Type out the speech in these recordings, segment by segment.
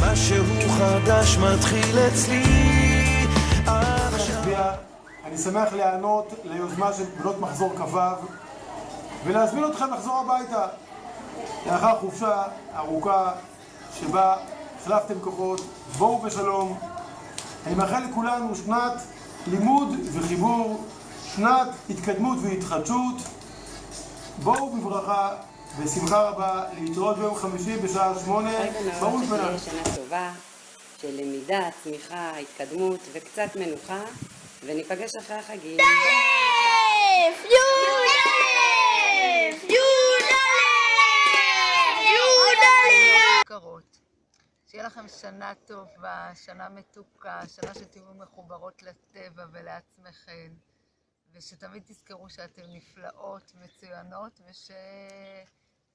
משהו חדש מתחיל אצלי. אני שמח להיענות ליוזמה של בנות מחזור כבב ולהזמין אתכם לחזור הביתה לאחר חופשה ארוכה שבה החלפתם כוחות. בואו בשלום. אני מאחל לכולנו שנת לימוד וחיבור, שנת התקדמות והתחדשות. בואו בברכה ושמחה רבה, להתראות ביום חמישי בשעה 8. ברור שתהיה שנה טובה של למידה, צמיחה, התקדמות וקצת מנוחה, וניפגש אחרי החגים. שיהיה לכם שנה טובה, שנה מתוקה, שנה שתהיו מחוברות לטבע ולעצמכם, ושתמיד תזכרו שאתם נפלאות, מצוינות,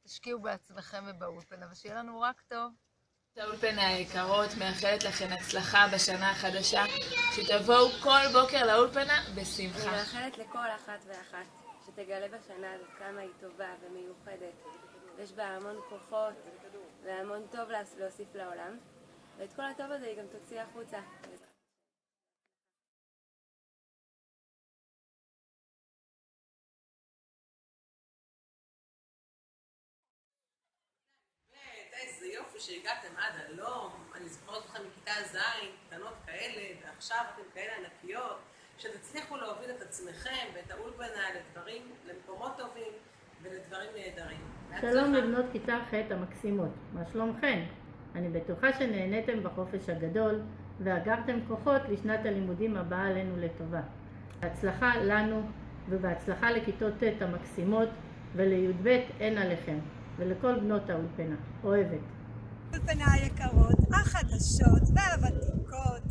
ושתשקיעו בעצמכם ובאולפנה, ושיהיה לנו רק טוב. האולפנה היקרות, מאחלת לכם הצלחה בשנה החדשה, שתבואו כל בוקר לאולפנה בשמחה. אני מאחלת לכל אחת ואחת שתגלה בשנה הזאת כמה היא טובה ומיוחדת. יש בה המון כוחות והמון טוב להוסיף לעולם, ואת כל הטוב הזה היא גם תוציא החוצה. איזה יופי שהגעתם עד הלום. אני זוכרת אתכם מכיתה ז', קטנות כאלה, ועכשיו אתם כאלה ענקיות, שתצליחו להוביל את עצמכם ואת האולפנה לדברים, למקומות טובים ולדברים נהדרים. שלום לבנות כיתה ח' המקסימות, מה שלומכן? אני בטוחה שנהניתם בחופש הגדול ואגרתם כוחות לשנת הלימודים הבאה עלינו לטובה. בהצלחה לנו ובהצלחה לכיתות ט' המקסימות ולי"ב אין עליכם, ולכל בנות האולפנה. אוהבת. האולפנה היקרות, החדשות והוותיקות.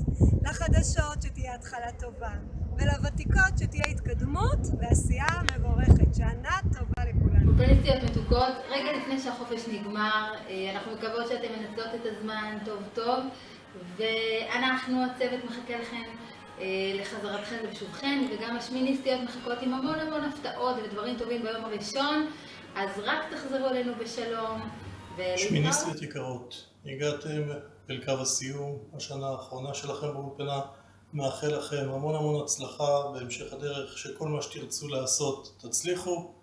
לחדשות שתהיה התחלה טובה, ולוותיקות שתהיה התקדמות ועשייה מבורכת. שנה טובה לכולנו. אולפניסטיות מתוקות, רגע לפני שהחופש נגמר, אנחנו מקוות שאתם מנצלות את הזמן טוב טוב, ואנחנו, הצוות, מחכה לכם לחזרתכם ובשובכם, וגם השמיניסטיות מחכות עם המון המון הפתעות ודברים טובים ביום הראשון, אז רק תחזרו אלינו בשלום. שמיניסטיות יקרות, הגעתם אל קו הסיום, השנה האחרונה שלכם באולפנה. מאחל לכם המון המון הצלחה בהמשך הדרך, שכל מה שתרצו לעשות תצליחו,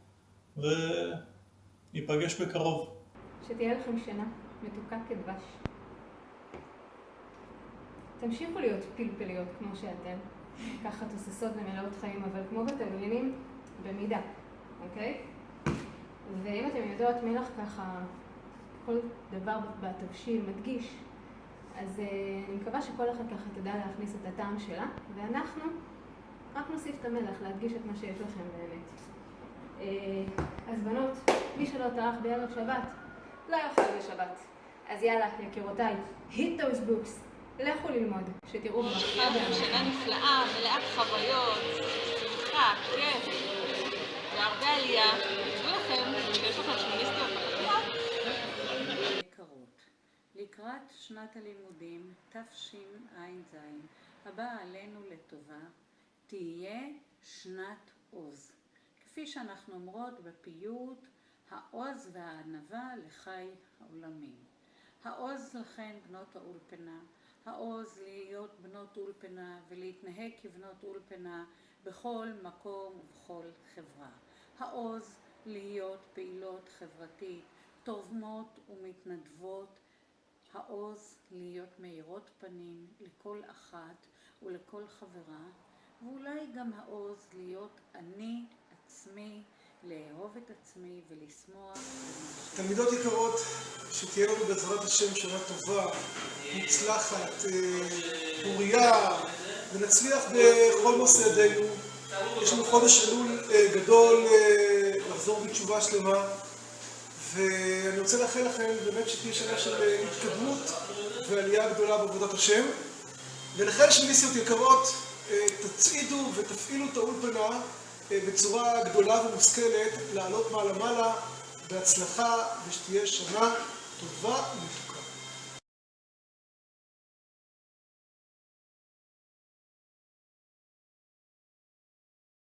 וניפגש בקרוב. שתהיה לכם שנה מתוקה כדבש. תמשיכו להיות פלפליות כמו שאתם, ככה תוססות ומלאות חיים, אבל כמו בתבלינים, במידה, אוקיי? ואם אתם יודעות מלח ככה, כל דבר בתבשיל מדגיש, אז אני מקווה שכל אחד ככה תדע להכניס את הטעם שלה, ואנחנו רק נוסיף את המלח, להדגיש את מה שיש לכם באמת. אז בנות, מי שלא טרח בערב שבת, לא יאכל בשבת. אז יאללה, יקירותיי, hit those books, לכו ללמוד, שתראו ברכה בהנחה. שנה נפלאה, מלאת חוויות, שמחה, כיף, והרבה עלייה. תדעו לכם שיש לכם שמיניסטיות בחתימה. לקראת שנת הלימודים תשע"ז הבאה עלינו לטובה, תהיה שנת עוז. כפי שאנחנו אומרות בפיוט, העוז והענווה לחי העולמים. העוז לכן בנות האולפנה, העוז להיות בנות אולפנה ולהתנהג כבנות אולפנה בכל מקום ובכל חברה. העוז להיות פעילות חברתית, תורמות ומתנדבות. העוז להיות מאירות פנים לכל אחת ולכל חברה, ואולי גם העוז להיות אני עצמי, לאהוב את עצמי ולשמוח. תלמידות יקרות, שתהיה לנו בעזרת השם שנה טובה, מוצלחת, פוריה, ונצליח בכל נושא ידינו. יש לנו חודש אלול גדול לחזור בתשובה שלמה, ואני רוצה לאחל לכם באמת שתהיה שנה של התקדמות ועלייה גדולה בעבודת השם. ולכן שמיניסטיות יקרות, תצעידו ותפעילו את האולפנה בצורה גדולה ומושכלת, לעלות מעלה מעלה בהצלחה, ושתהיה שנה טובה ומתוקה.